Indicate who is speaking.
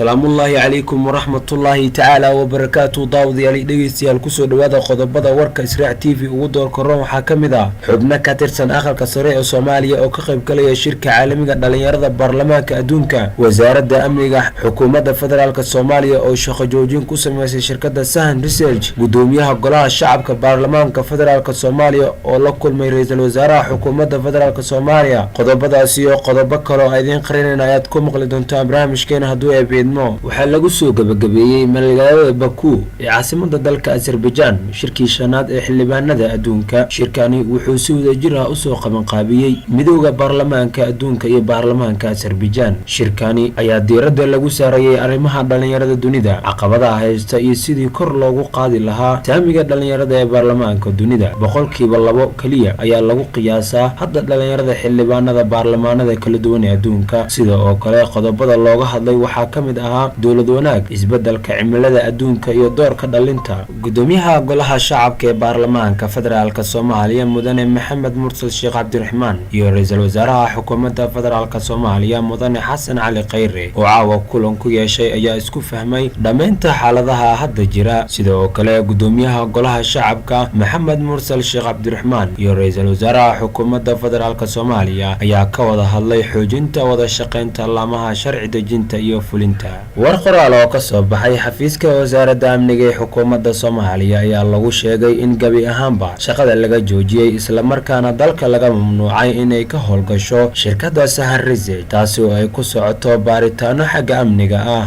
Speaker 1: salaamullaahi calaykum waraxmatullaahi tacaala wabarakaatu daawadayaal dhegeystayaal kusoo dhawaada qodobada warka Israac TV ugu doorkaroon waxaa ka mid ah xubno ka tirsan aqalka sare ee Soomaaliya oo ka qayb galaya shirka caalamiga dhalinyarada baarlamaanka adduunka wasaaradda amniga xukuumadda federaalka Soomaaliya oo shaqo joojin ku sameysay shirkadda Sahan Research gudoomiyaha golaha shacabka baarlamaanka federaalka Soomaaliya oo la kulmay ra'iisul wasaaraha xukuumadda federaalka Soomaaliya qodobadaas iyo qodobo kale oo idin qarinayna ayaad ku maqli doontaan barnaamijkeena hadduu waxaa lagu soo gabagabeeyay magaalada Baku ee caasimadda dalka Azerbaijan shirkii shanaad ee xildhibaanada adduunka shirkani wuxuu si wadajir ah u soo qaban qaabiyay midowga baarlamaanka adduunka iyo baarlamaanka Azerbaijan shirkani ayaa diiradda lagu saarayay arrimaha dhalinyarada dunida caqabadaha haysta iyo sidii kor loogu qaadi lahaa saamiga dhalinyarada ee baarlamaanka dunida boqolkiiba 2 kaliya ayaa lagu qiyaasaa hadda dhalinyarada xildhibaanada baarlamaanada kala duwan ee adduunka sida oo kale qodobada looga hadlay waxaa ka mid dowlad wanaag isbeddelka cimilada adduunka iyo doorka dhalinta gudoomiyaha golaha shacabka ee baarlamaanka federaalka Soomaaliya mudane Maxamed Mursal Sheekh Cabdiraxmaan iyo ra'iisul wasaaraha xukuumadda federaalka Soomaaliya mudane Xasan Cali Khayre oo caawa kulan ku yeeshay ayaa isku fahmay dhameynta xaaladaha hadda jira sidoo kale gudoomiyaha golaha shacabka Maxamed Mursal Sheekh Cabdiraxmaan iyo ra'iisul wasaaraha xukuumadda federaalka Soomaaliya ayaa ka wada hadlay xoojinta wada shaqeynta laamaha sharci dejinta iyo fulinta war qoraal oo ka soo baxay xafiiska wasaaradda amniga ee xukuumadda Soomaaliya ayaa lagu sheegay in gabi ahaanba shaqada laga joojiyay isla markaana dalka laga mamnuucay inay ka howlgasho shirkadda Sahan Research taasi oo ay ku socoto baaritaano xagga amniga ah